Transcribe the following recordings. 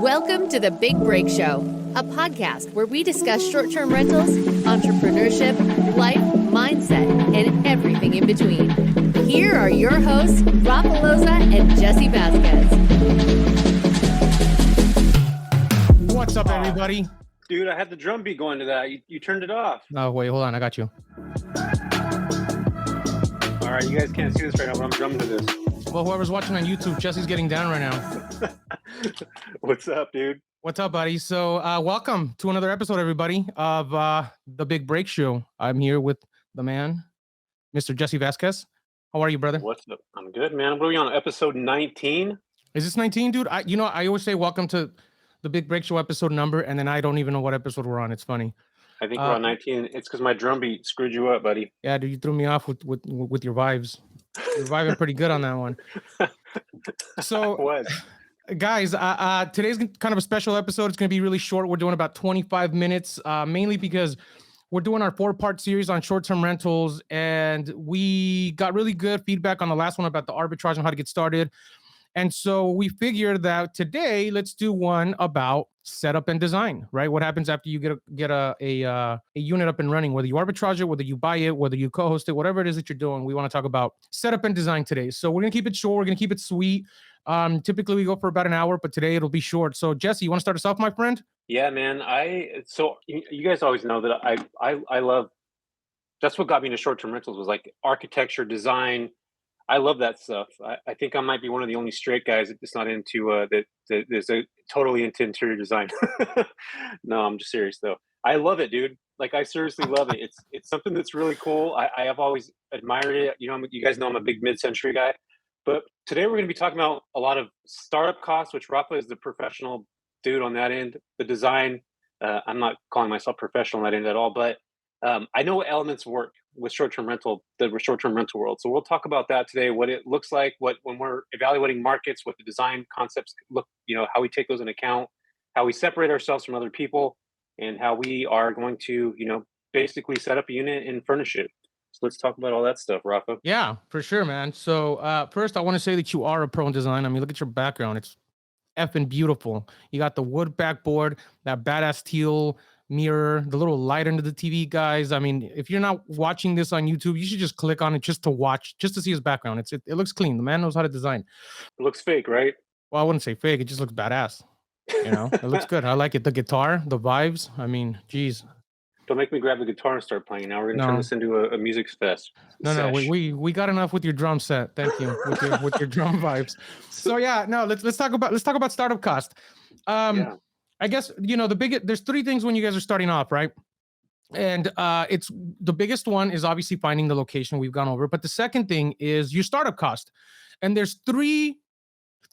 Welcome to The Big Break Show, a podcast where we discuss short-term rentals, entrepreneurship, life, mindset, and everything in between. Here are your hosts, Rafa Loza and Jesse Vasquez. What's up, everybody? Dude, I had the drum beat going to that. You turned it off. Oh, wait, hold on. I got you. All right, you guys can't see this right now, but I'm drumming to this. Well, whoever's watching on YouTube, Jesse's getting down right now. What's up, dude? What's up, buddy? So welcome to another episode, everybody, of The Big Break Show. I'm here with the man, Mr. Jesse Vasquez. How are you, brother? What's up? I'm good, man. What are we on, episode 19? Is this 19, dude? I always say welcome to The Big Break Show episode number, and then I don't even know what episode we're on. It's funny. I think we're on 19. It's because my drum beat screwed you up, buddy. Yeah, dude, you threw me off with your vibes. You're vibing pretty good on that one. So, guys, today's kind of a special episode. It's going to be really short. We're doing about 25 minutes, mainly because we're doing our 4-part series on short-term rentals, and we got really good feedback on the last one about the arbitrage and how to get started. And so we figured that today, let's do one about setup and design, right? What happens after you get a unit up and running, whether you arbitrage it, whether you buy it, whether you co-host it, whatever it is that you're doing. We want to talk about setup and design today. So we're going to keep it short. We're going to keep it sweet. Typically we go for about an hour, but today it'll be short. So Jesse, you want to start us off, my friend? Yeah, man. So you guys always know that I love, that's what got me into short-term rentals, was like architecture, design. I love that stuff. I think I might be one of the only straight guys that's not into that is totally into interior design. No, I'm just serious though. I love it, dude. Like, I seriously love it. It's something that's really cool. I have always admired it. You know, you guys know I'm a big mid-century guy. But today we're going to be talking about a lot of startup costs, which Rafa is the professional dude on that end. The design, I'm not calling myself professional on that end at all, but I know what elements work with short-term rental, the short-term rental world. So we'll talk about that today, what it looks like, when we're evaluating markets, what the design concepts look, how we take those into account, how we separate ourselves from other people, and how we are going to, basically set up a unit and furnish it. So let's talk about all that stuff, Rafa. Yeah, for sure, man. So first I want to say that you are a pro in design. I mean, look at your background. It's effing beautiful. You got the wood backboard, that badass teal mirror, the little light under the TV, guys. I mean, if you're not watching this on YouTube, you should just click on it just to see his background. It looks clean. The man knows how to design. It looks fake, right? Well, I wouldn't say fake. It just looks badass. It looks good. I like it. The guitar, the vibes. I mean, geez. Don't make me grab the guitar and start playing. Now we're gonna turn this into a music fest. No, we got enough with your drum set. Thank you with your drum vibes. So yeah, no, let's talk about startup cost. I guess there's 3 things when you guys are starting off, right? And it's the biggest one is obviously finding the location we've gone over, but the second thing is your startup cost. And there's three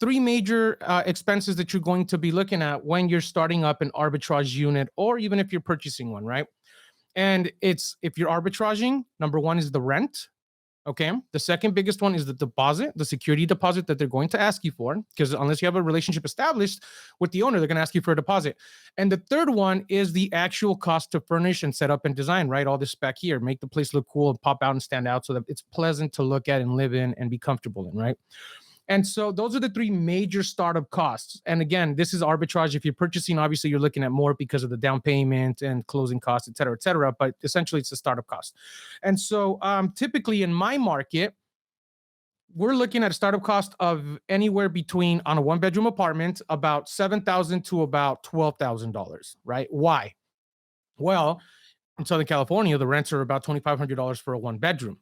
major expenses that you're going to be looking at when you're starting up an arbitrage unit, or even if you're purchasing one, right? And if you're arbitraging, number 1 is the rent. Okay. The second biggest one is the deposit, the security deposit that they're going to ask you for, because unless you have a relationship established with the owner, they're going to ask you for a deposit. And the third one is the actual cost to furnish and set up and design, right? All this back here, make the place look cool and pop out and stand out so that it's pleasant to look at and live in and be comfortable in, right? And so those are the 3 major startup costs. And again, this is arbitrage. If you're purchasing, obviously you're looking at more because of the down payment and closing costs, et cetera, et cetera. But essentially it's a startup cost. And so typically in my market, we're looking at a startup cost of anywhere between, on a 1-bedroom apartment, about $7,000 to about $12,000, right? Why? Well, in Southern California, the rents are about $2,500 for a 1-bedroom.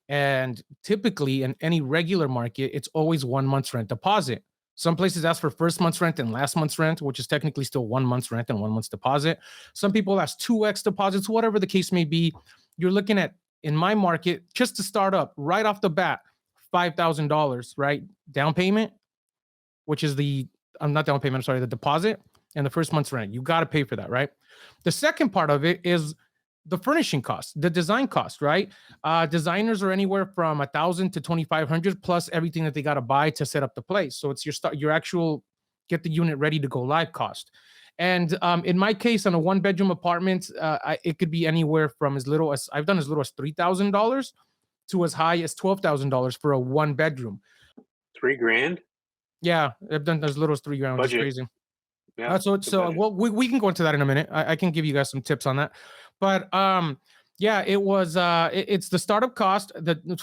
And typically in any regular market, it's always 1 month's rent deposit. Some places ask for first month's rent and last month's rent, which is technically still 1 month's rent and 1 month's deposit. Some people ask 2x deposits, whatever the case may be. You're looking at, in my market, just to start up right off the bat, $5,000, right? Down payment, which is the deposit, and the first month's rent. You got to pay for that, right? The second part of it is the furnishing cost, the design cost, right? Designers are anywhere from $1,000 to $2,500 plus everything that they got to buy to set up the place. So it's your actual get the unit ready to go live cost. And in my case, on a 1-bedroom apartment, it could be anywhere from as little as $3,000 to as high as $12,000 for a 1-bedroom. $3,000? Yeah, I've done as little as $3,000, which is crazy. Yeah. Well, we can go into that in a minute. I can give you guys some tips on that, but yeah, it was it's the startup cost,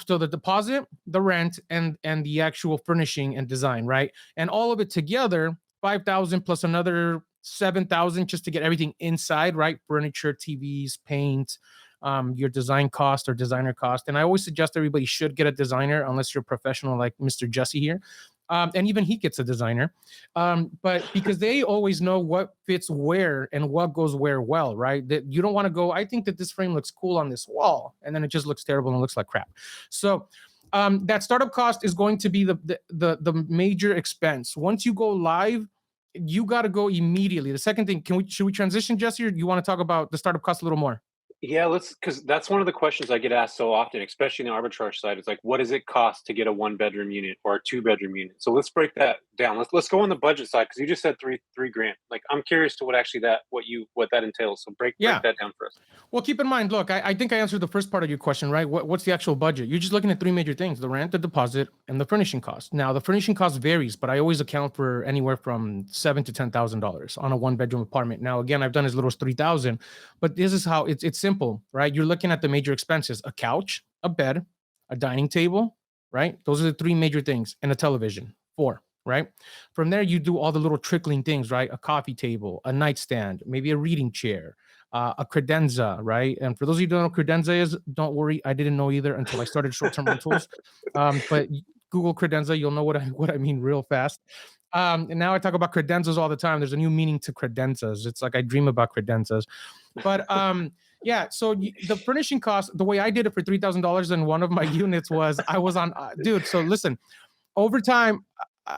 so the deposit, the rent, and the actual furnishing and design, right? And all of it together, 5,000 plus another 7,000 just to get everything inside, right? Furniture, TVs, paint, your design cost or designer cost. And I always suggest everybody should get a designer unless you're a professional like Mr. Jesse here. And even he gets a designer, but because they always know what fits where and what goes where well, right? That you don't want to go, I think that this frame looks cool on this wall, and then it just looks terrible and looks like crap. So that startup cost is going to be the major expense. Once you go live, you got to go immediately. The second thing, should we transition, Jesse, or do you want to talk about the startup cost a little more? Yeah, because that's one of the questions I get asked so often, especially in the arbitrage side. It's like, what does it cost to get a 1-bedroom unit or a 2-bedroom unit? So let's break that down. Let's go on the budget side, because you just said $3,000. Like, I'm curious to what that entails. So break that down for us. Well, keep in mind, look, I think I answered the first part of your question, right? What's the actual budget? You're just looking at 3 major things: the rent, the deposit, and the furnishing cost. Now, the furnishing cost varies, but I always account for anywhere from $7,000 to $10,000 on a 1-bedroom apartment. Now, again, I've done as little as $3,000, but this is how it's simple, right? You're looking at the major expenses: a couch, a bed, a dining table, right? Those are the 3 major things, and a television, 4. Right? From there, you do all the little trickling things, right? A coffee table, a nightstand, maybe a reading chair, a credenza, right? And for those of you who don't know what credenza is, don't worry, I didn't know either until I started short-term rentals. But Google credenza, you'll know what I mean real fast. And now I talk about credenzas all the time. There's a new meaning to credenzas. It's like I dream about credenzas. But yeah, so the furnishing cost, the way I did it for $3,000 in one of my units was I was on, dude. So listen, over time,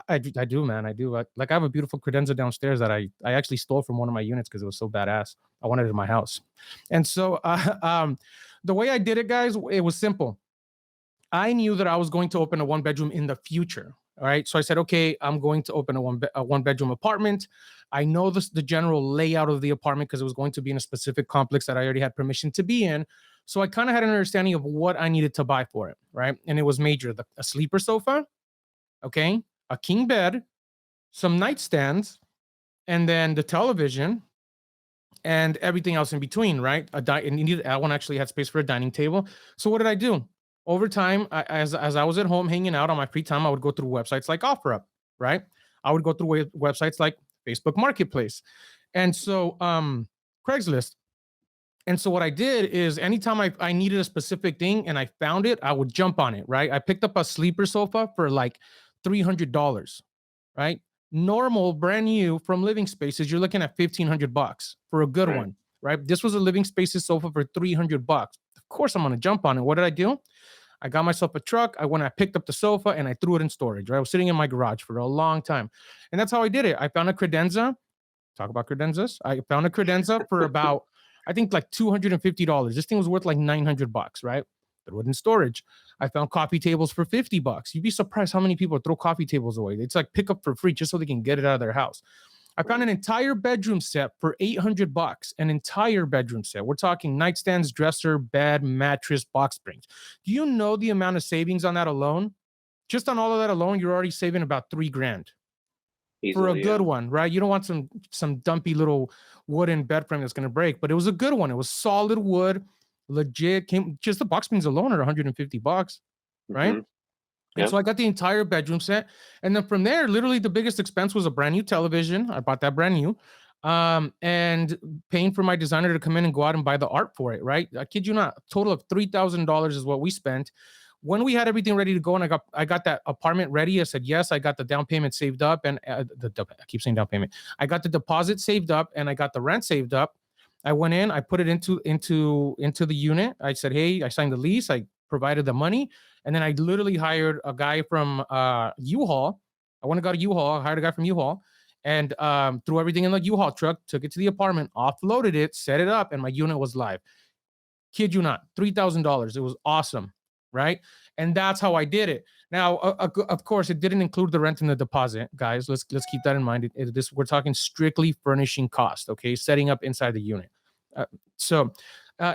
I do, man. I do. Like I have a beautiful credenza downstairs that I actually stole from one of my units because it was so badass. I wanted it in my house. And so the way I did it, guys, it was simple. I knew that I was going to open a 1-bedroom in the future. All right. So I said, okay, I'm going to open a 1-bedroom apartment. I know the general layout of the apartment because it was going to be in a specific complex that I already had permission to be in. So I kind of had an understanding of what I needed to buy for it. Right. And it was major: a sleeper sofa. Okay. A king bed, some nightstands, and then the television and everything else in between, right? That one actually had space for a dining table. So what did I do? Over time, as I was at home hanging out on my free time, I would go through websites like OfferUp, right? I would go through websites like Facebook Marketplace. And so Craigslist. And so what I did is anytime I needed a specific thing and I found it, I would jump on it, right? I picked up a sleeper sofa for like $300, right? Normal, brand new from Living Spaces, you're looking at $1,500 for a good one, right? This was a Living Spaces sofa for $300. Of course, I'm gonna jump on it. What did I do? I got myself a truck. I picked up the sofa and I threw it in storage. Right? I was sitting in my garage for a long time, and that's how I did it. I found a credenza. Talk about credenzas. I found a credenza for about, I think, like $250. This thing was worth like $900, right? Threw it in storage. I found coffee tables for $50. You'd be surprised how many people throw coffee tables away. It's like pick up for free just so they can get it out of their house. I found an entire bedroom set for $800. An entire bedroom set. We're talking nightstands, dresser, bed, mattress, box springs. Do you know the amount of savings on that alone? Just on all of that alone, you're already saving about $3,000 for a good one, right? You don't want some dumpy little wooden bed frame that's going to break, but it was a good one. It was solid wood, legit. Just the box springs alone are $150, right? Mm-hmm. And so I got the entire bedroom set. And then from there, literally the biggest expense was a brand new television. I bought that brand new. And paying for my designer to come in and go out and buy the art for it, right? I kid you not, a total of $3,000 is what we spent. When we had everything ready to go and I got that apartment ready, I said, yes, I got the down payment saved up. And I keep saying down payment. I got the deposit saved up and I got the rent saved up. I went in, I put it into the unit. I said, hey, I signed the lease. I provided the money. And then I literally hired a guy from U-Haul. I went and got a U-Haul. I hired a guy from U-Haul and threw everything in the U-Haul truck, took it to the apartment, offloaded it, set it up, and my unit was live. Kid you not, $3,000. It was awesome, right? And that's how I did it. Now, of course, it didn't include the rent and the deposit, guys. Let's keep that in mind. We're talking strictly furnishing cost, okay? Setting up inside the unit.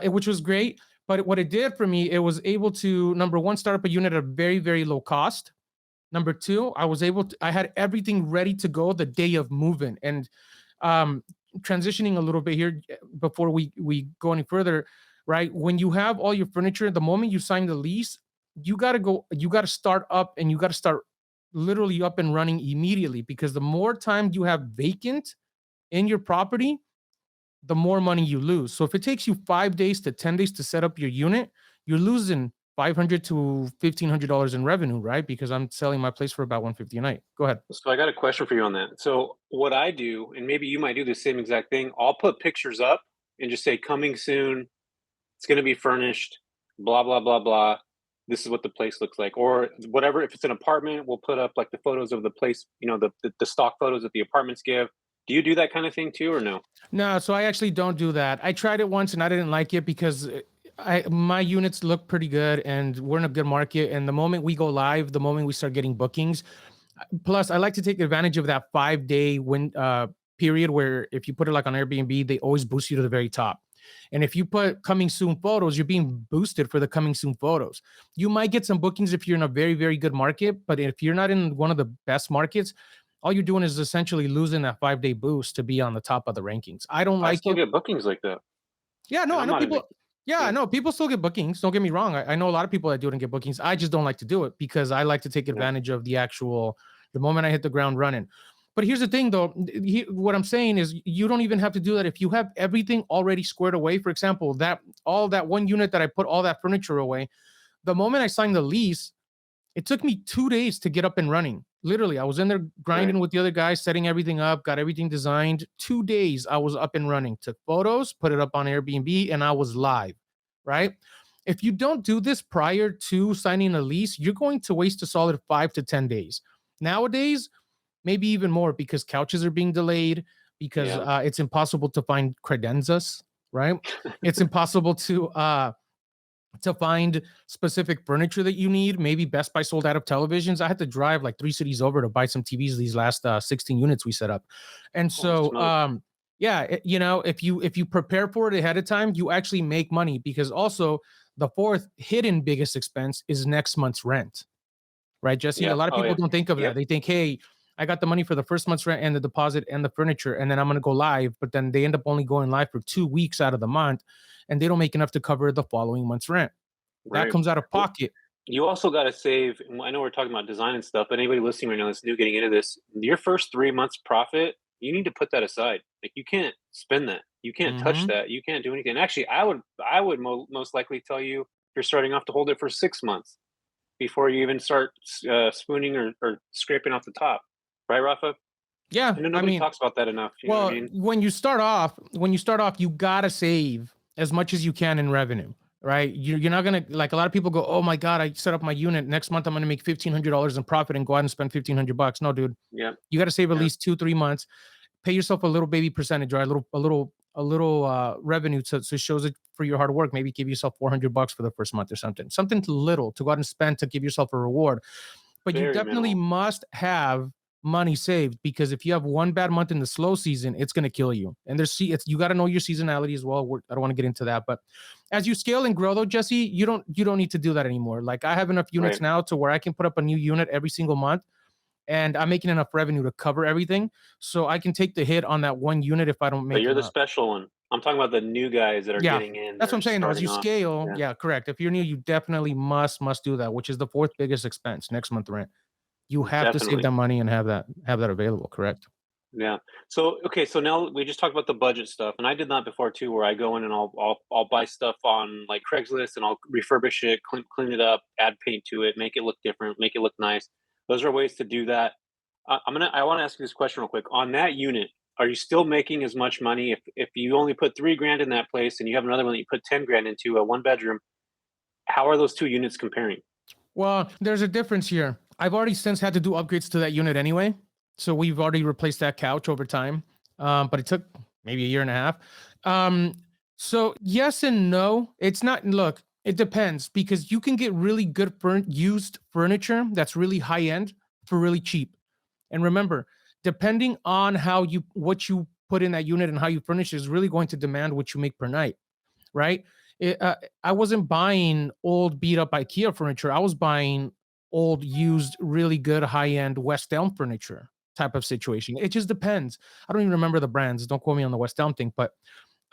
Which was great. But what it did for me, it was able to, number one, start up a unit at a very, very low cost. Number two, I had everything ready to go the day of moving. And um, transitioning a little bit here before we go any further, right? When you have all your furniture, the moment you sign the lease, you got to start up, and you got to start literally up and running immediately, because the more time you have vacant in your property, the more money you lose. So if it takes you 5 days to 10 days to set up your unit, you're losing $500 to $1,500 in revenue, right? Because I'm selling my place for about $150 a night. Go ahead. So I got a question for you on that. So what I do, and maybe you might do the same exact thing, I'll put pictures up and just say coming soon, it's going to be furnished, blah, blah, blah, blah. This is what the place looks like. Or whatever, if it's an apartment, we'll put up like the photos of the place, the stock photos that the apartments give. Do you do that kind of thing too, or no? No, so I actually don't do that. I tried it once and I didn't like it because my units look pretty good and we're in a good market. And the moment we go live, the moment we start getting bookings, plus I like to take advantage of that 5-day period where if you put it like on Airbnb, they always boost you to the very top. And if you put coming soon photos, you're being boosted for the coming soon photos. You might get some bookings if you're in a very, very good market, but if you're not in one of the best markets, all you're doing is essentially losing that 5-day boost to be on the top of the rankings. I don't like I still it. get bookings like that. Yeah, no, I I'm know not people. Yeah, yeah. no, people still get bookings. Don't get me wrong. I know a lot of people that do it and get bookings. I just don't like to do it because I like to take advantage of the moment I hit the ground running. But here's the thing, though. What I'm saying is you don't even have to do that if you have everything already squared away. For example, that one unit that I put all that furniture away, the moment I signed the lease, it took me 2 days to get up and running. Literally, I was in there grinding with the other guys, setting everything up, got everything designed. 2 days, I was up and running. Took photos, put it up on Airbnb, and I was live, right? If you don't do this prior to signing a lease, you're going to waste a solid 5 to 10 days. Nowadays, maybe even more because couches are being delayed, because it's impossible to find credenzas, right? It's impossible to find specific furniture that you need. Maybe Best Buy sold out of televisions. I had to drive like 3 cities over to buy some TVs, these last 16 units we set up. And so, if you prepare for it ahead of time, you actually make money, because also the fourth hidden biggest expense is next month's rent. Right, Jesse? A lot of people don't think of that. They think, hey, I got the money for the first month's rent and the deposit and the furniture, and then I'm going to go live. But then they end up only going live for 2 weeks out of the month, and they don't make enough to cover the following month's rent. That comes out of pocket. You also got to save. I know we're talking about design and stuff, but anybody listening right now that's new getting into this, your first 3 months profit, you need to put that aside. Like, you can't spend that. You can't touch that. You can't do anything. Actually, I would most likely tell you, if you're starting off, to hold it for 6 months before you even start spooning or scraping off the top. Right, Rafa? Yeah, nobody talks about that enough. You know what I mean? when you start off, you gotta save as much as you can in revenue, right? You're not gonna, like, a lot of people go, oh my god, I set up my unit. Next month I'm gonna make $1,500 in profit and go out and spend $1,500. No, dude. Yeah. You got to save at least 2-3 months. Pay yourself a little baby percentage, right? A little revenue to shows it for your hard work. Maybe give yourself $400 for the first month or something little to go out and spend to give yourself a reward. But you definitely must have money saved, because if you have one bad month in the slow season, it's going to kill you. And you got to know your seasonality as well. I don't want to get into that, but as you scale and grow, though, Jesse, you don't need to do that anymore. Like, I have enough units now to where I can put up a new unit every single month, and I'm making enough revenue to cover everything, so I can take the hit on that one unit if I don't make. But you're the special one. I'm talking about the new guys that are getting in. That's what I'm saying. As you scale, correct. If you're new, you definitely must do that, which is the fourth biggest expense, next month rent. You have to save that money and have that available, correct? Yeah. So now we just talked about the budget stuff, and I did that before too, where I go in and I'll buy stuff on like Craigslist, and I'll refurbish it, clean it up, add paint to it, make it look different, make it look nice. Those are ways to do that. I want to ask you this question real quick. On that unit, are you still making as much money if you only put $3,000 in that place and you have another one that you put $10,000 into, a 1-bedroom? How are those two units comparing? Well, there's a difference here. I've already since had to do upgrades to that unit anyway. So we've already replaced that couch over time. But it took maybe a year and a half. So yes and no. It's not, look, it depends, because you can get really good used furniture that's really high end for really cheap. And remember, depending on what you put in that unit and how you furnish is really going to demand what you make per night, right? I wasn't buying old beat up IKEA furniture. I was buying old used, really good high end West Elm furniture type of situation. It just depends. I don't even remember the brands. Don't quote me on the West Elm thing, but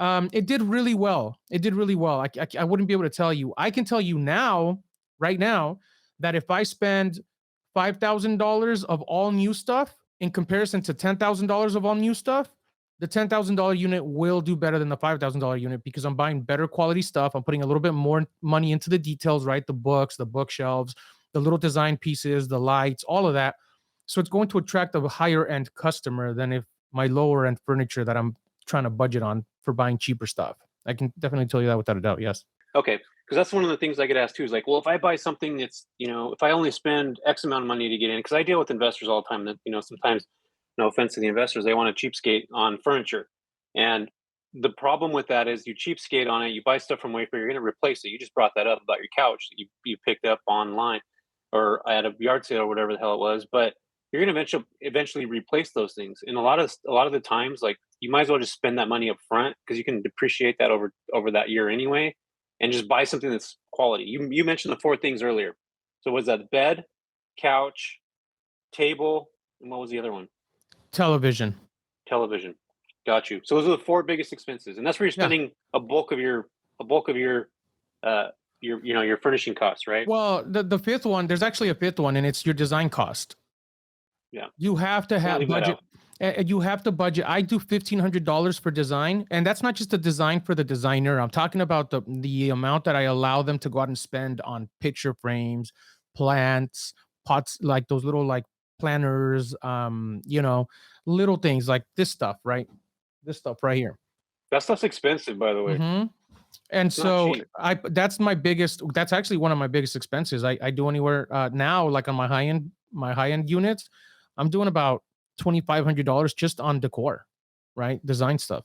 it did really well. It did really well. I wouldn't be able to tell you. I can tell you now, right now, that if I spend $5,000 of all new stuff in comparison to $10,000 of all new stuff, the $10,000 unit will do better than the $5,000 unit because I'm buying better quality stuff. I'm putting a little bit more money into the details, right? The books, the bookshelves, the little design pieces, the lights, all of that. So it's going to attract a higher end customer than if my lower end furniture that I'm trying to budget on for buying cheaper stuff. I can definitely tell you that without a doubt. Yes. Okay. Because that's one of the things I get asked too is like, well, if I buy something that's, if I only spend X amount of money to get in, because I deal with investors all the time that, sometimes, no offense to the investors, they want to cheapskate on furniture. And the problem with that is you cheapskate on it, you buy stuff from Wayfair, you're going to replace it. You just brought that up about your couch that you picked up online or at a yard sale or whatever the hell it was. But you're going to eventually replace those things. And a lot of the times, like you might as well just spend that money up front because you can depreciate that over that year anyway, and just buy something that's quality. You mentioned the 4 things earlier. So was that bed, couch, table, and what was the other one? Television. Got you. So those are the 4 biggest expenses, and that's where you're spending a bulk of your your furnishing costs, right? Well, the fifth one, there's actually a fifth one, and it's your design cost. Yeah. You have to have budget. You have to budget. I do $1,500 for design, and that's not just the design for the designer. I'm talking about the amount that I allow them to go out and spend on picture frames, plants, pots, like those little like planners, little things like this stuff, right? This stuff right here. That stuff's expensive, by the way. Mm-hmm. And so that's actually one of my biggest expenses. I do anywhere now, like on my high end units, I'm doing about $2,500 just on decor, right? Design stuff,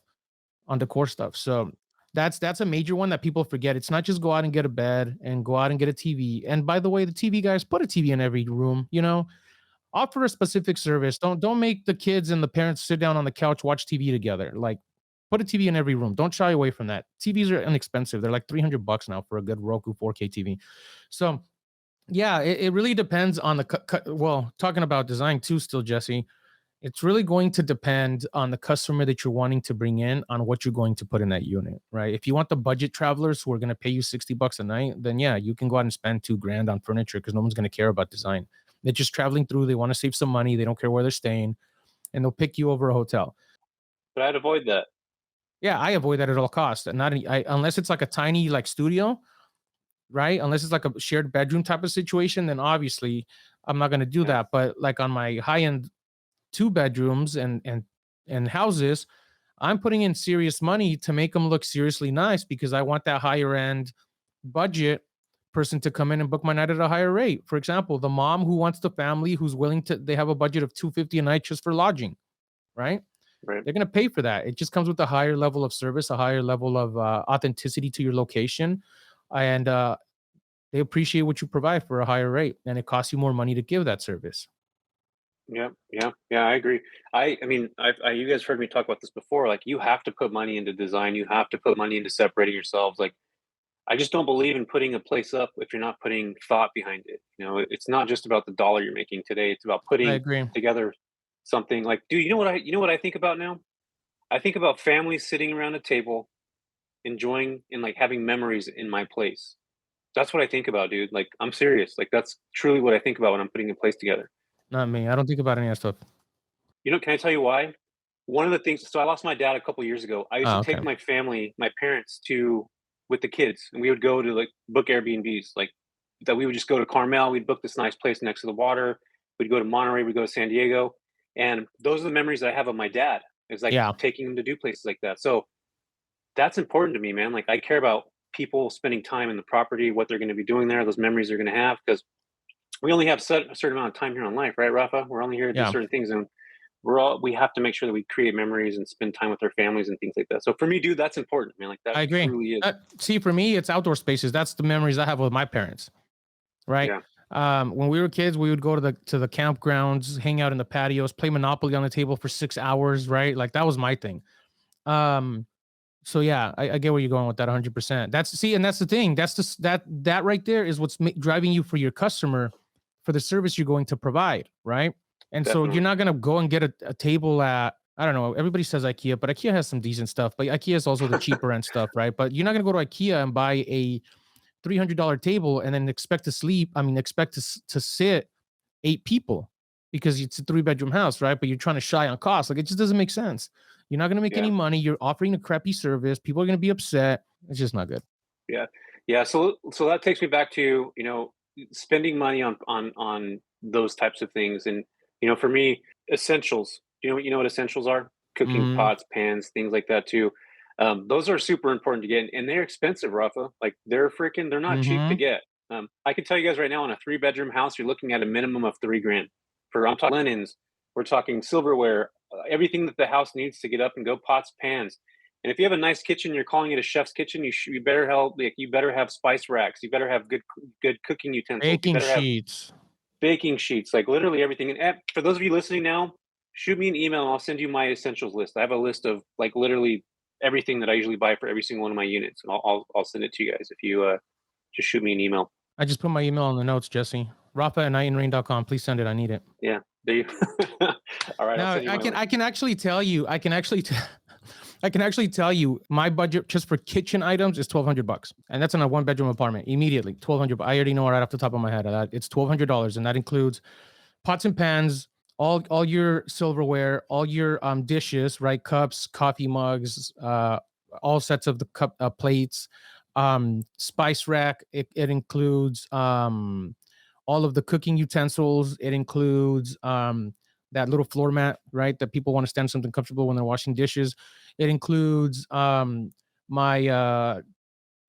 on decor stuff. So that's a major one that people forget. It's not just go out and get a bed and go out and get a TV. And by the way, the TV guys, put a TV in every room, offer a specific service. Don't make the kids and the parents sit down on the couch, watch TV together. Like, put a TV in every room. Don't shy away from that. TVs are inexpensive. They're like $300 now for a good Roku 4K TV. So yeah, it really depends on well, talking about design too still, Jesse, it's really going to depend on the customer that you're wanting to bring in on what you're going to put in that unit, right? If you want the budget travelers who are going to pay you $60 a night, then yeah, you can go out and spend $2,000 on furniture because no one's going to care about design. They're just traveling through. They want to save some money. They don't care where they're staying, and they'll pick you over a hotel. But I'd avoid that. Yeah, I avoid that at all costs. And unless it's like a tiny like studio, right? Unless it's like a shared bedroom type of situation, then obviously I'm not going to do that. But like on my high end 2 bedrooms and houses, I'm putting in serious money to make them look seriously nice because I want that higher end budget person to come in and book my night at a higher rate. For example, the mom who wants the family, who's willing to, they have a budget of $250 a night just for lodging, right? Right. They're going to pay for that. It just comes with a higher level of service, a higher level of authenticity to your location. And they appreciate what you provide for a higher rate. And it costs you more money to give that service. Yeah, I agree. I mean, you guys heard me talk about this before. Like, you have to put money into design. You have to put money into separating yourselves. Like, I just don't believe in putting a place up if you're not putting thought behind it. It's not just about the dollar you're making today. It's about putting together something. Like, dude, you know what I think about now? I think about families sitting around a table, enjoying and like having memories in my place. That's what I think about, dude. Like, I'm serious. Like, that's truly what I think about when I'm putting a place together. Not me. I don't think about any of that stuff. Can I tell you why? One of the things, so I lost my dad a couple years ago. I used to take my family, my parents with the kids, and we would go to like book Airbnbs, like that. We would just go to Carmel. We'd book this nice place next to the water. We'd go to Monterey. We'd go to San Diego. And those are the memories that I have of my dad. It's like taking him to do places like that. So that's important to me, man. Like, I care about people spending time in the property, what they're going to be doing there, those memories they're going to have, because we only have a certain amount of time here on life, right, Rafa? We're only here to do certain things, and we have to make sure that we create memories and spend time with our families and things like that. So for me, dude, that's important, man. Like, that I agree. Truly is. See, for me, it's outdoor spaces. That's the memories I have with my parents, right? Yeah. When we were kids, we would go to the campgrounds, hang out in the patios, play Monopoly on the table for 6 hours, right? Like, that was my thing. So yeah, I get where you're going with that 100%. And that's the thing. That right there is what's driving you for your customer for the service you're going to provide, right? And so Definitely. you're not gonna go and get a table at, I don't know. Everybody says IKEA, but IKEA has some decent stuff. But IKEA is also the cheaper end stuff, right? But you're not gonna go to IKEA and buy a $300 table and then expect to sit 8 people because it's a 3-bedroom house, right? But you're trying to shy on cost. Like, it just doesn't make sense. You're not going to make any money. You're offering a crappy service. People are going to be upset. It's just not good. Yeah. So that takes me back to, spending money on those types of things. And, for me, essentials, you know what essentials are? Cooking pots, pans, things like that too. Those are super important to get, and they're expensive, Rafa. Like, they're not cheap to get. I can tell you guys right now, on a 3-bedroom house, you're looking at a minimum of $3,000 I'm talking linens. We're talking silverware, everything that the house needs to get up and go, pots, pans. And if you have a nice kitchen, you're calling it a chef's kitchen. You better have spice racks. You better have good cooking utensils. Baking you better sheets. have baking sheets, like literally everything. And for those of you listening now, shoot me an email and I'll send you my essentials list. I have a list of like literally everything that I usually buy for every single one of my units, and I'll send it to you guys if you just shoot me an email. I just put my email in the notes, Jesse. Rafa@nightandrain.com. Please send it. I need it. Yeah. There you. All right. Now I can actually tell you. I can actually tell you my budget just for kitchen items is $1,200, and that's in a 1-bedroom apartment. Immediately, $1,200. I already know right off the top of my head. It's $1,200, and that includes pots and pans, all your silverware, all your dishes, right? Cups, coffee mugs, all sets of the cup plates, spice rack. It includes all of the cooking utensils. It includes that little floor mat, right? That people want to stand something comfortable when they're washing dishes. It includes my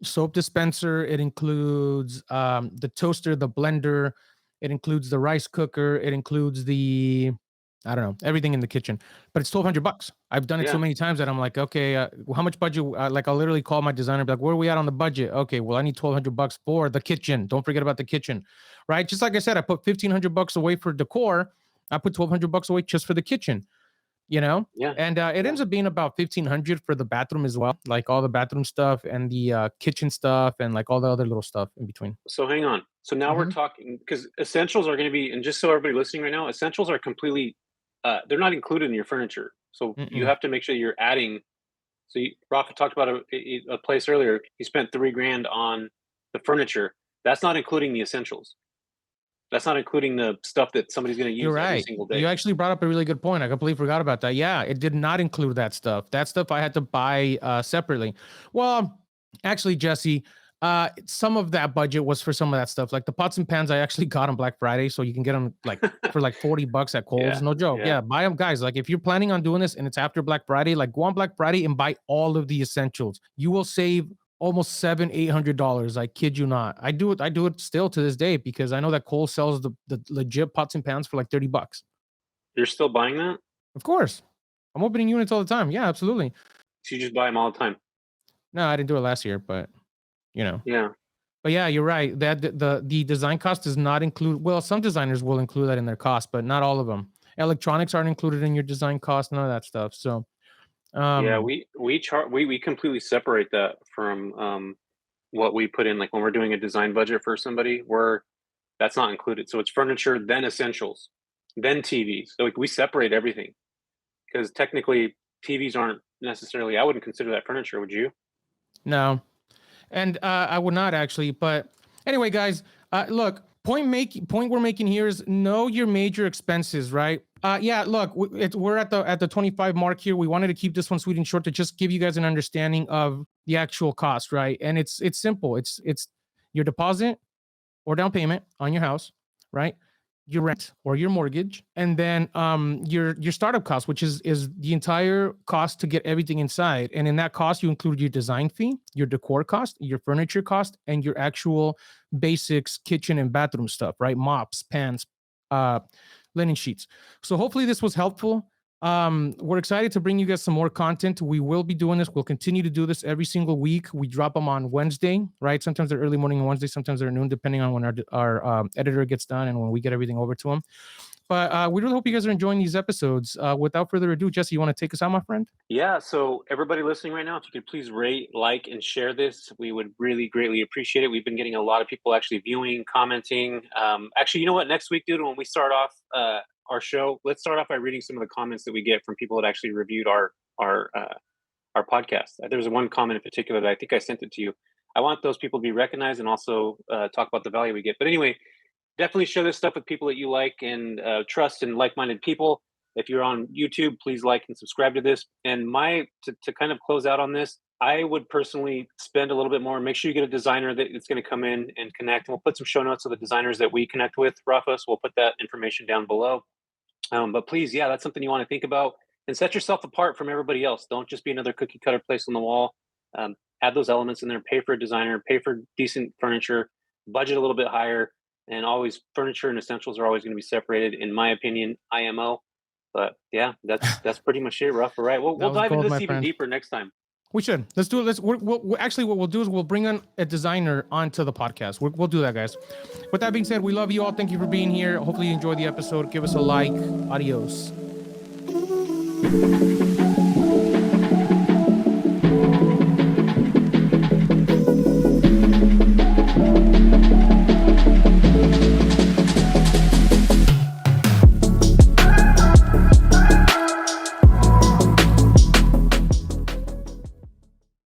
soap dispenser. It includes the toaster, the blender. It includes the rice cooker. It includes I don't know, everything in the kitchen. But it's $1,200. I've done it so many times that I'm like, okay, how much budget? Like, I'll literally call my designer and be like, where are we at on the budget? Okay, well, I need $1,200 for the kitchen. Don't forget about the kitchen, right? Just like I said, I put $1,500 away for decor. I put $1,200 away just for the kitchen. And it ends up being about $1,500 for the bathroom as well, like all the bathroom stuff and the kitchen stuff and like all the other little stuff in between. So hang on. So now we're talking, because essentials are going to be, and just so everybody listening right now, essentials are completely, they're not included in your furniture. So you have to make sure you're adding. So Rafa talked about a place earlier. He spent $3,000 on the furniture. That's not including the essentials. That's not including the stuff that somebody's going to use every single day. You actually brought up a really good point. I completely forgot about that. Yeah, it did not include that stuff. That stuff I had to buy separately. Well, actually, Jesse, some of that budget was for some of that stuff. Like the pots and pans, I actually got on Black Friday, so you can get them like for like $40 at Kohl's. No joke. Yeah, buy them, guys. Like, if you're planning on doing this and it's after Black Friday, like, go on Black Friday and buy all of the essentials. You will save almost $700-800. I kid you not. I do it still to this day because I know that Kohl's sells the legit pots and pans for like $30. You're still buying that? Of course. I'm opening units all the time. Yeah, absolutely. So you just buy them all the time? No, I didn't do it last year, but Yeah. But yeah, you're right. That the design cost does not include. Well, some designers will include that in their cost, but not all of them. Electronics aren't included in your design cost. None of that stuff. So. We completely separate that from what we put in. Like, when we're doing a design budget for somebody, that's not included. So it's furniture, then essentials, then TVs. So like, we separate everything, because technically TVs aren't necessarily, I wouldn't consider that furniture. Would you? No, and I would not actually. But anyway, guys, look. Point we're making here is know your major expenses, right? Look, we're at the 25 mark here. We wanted to keep this one sweet and short to just give you guys an understanding of the actual cost, right? And it's simple. It's your deposit or down payment on your house, right? Your rent or your mortgage, and then your startup cost, which is the entire cost to get everything inside. And in that cost, you include your design fee, your decor cost, your furniture cost, and your actual basics, kitchen and bathroom stuff, right? Mops, pans, linen sheets. So hopefully this was helpful. We're excited to bring you guys some more content. We will be doing this. We'll continue to do this every single week. We drop them on Wednesday, right? Sometimes they're early morning on Wednesday, sometimes they're noon, depending on when our editor gets done and when we get everything over to them. But we really hope you guys are enjoying these episodes. Without further ado, Jesse, you want to take us out, my friend? Yeah. So everybody listening right now, if you could please rate, like, and share this, we would really greatly appreciate it. We've been getting a lot of people actually viewing, commenting. Actually, you know what? Next week, dude, when we start off our show, let's start off by reading some of the comments that we get from people that actually reviewed our podcast. There was one comment in particular that I think I sent it to you. I want those people to be recognized and also talk about the value we get. But anyway, definitely share this stuff with people that you like and trust and like-minded people. If you're on YouTube, please like and subscribe to this. And to kind of close out on this, I would personally spend a little bit more. Make sure you get a designer that's going to come in and connect. And we'll put some show notes of the designers that we connect with, Rafa. So we'll put that information down below. But please, yeah, that's something you want to think about. And set yourself apart from everybody else. Don't just be another cookie cutter place on the wall. Add those elements in there. Pay for a designer. Pay for decent furniture. Budget a little bit higher. And always, furniture and essentials are always going to be separated, in my opinion, IMO. But yeah, that's pretty much it, Ruff. All right, we'll dive into this even deeper next time. We should. Let's do it. Actually, what we'll do is we'll bring on a designer onto the podcast. We'll do that, guys. With that being said, we love you all. Thank you for being here. Hopefully you enjoyed the episode. Give us a like. Adios.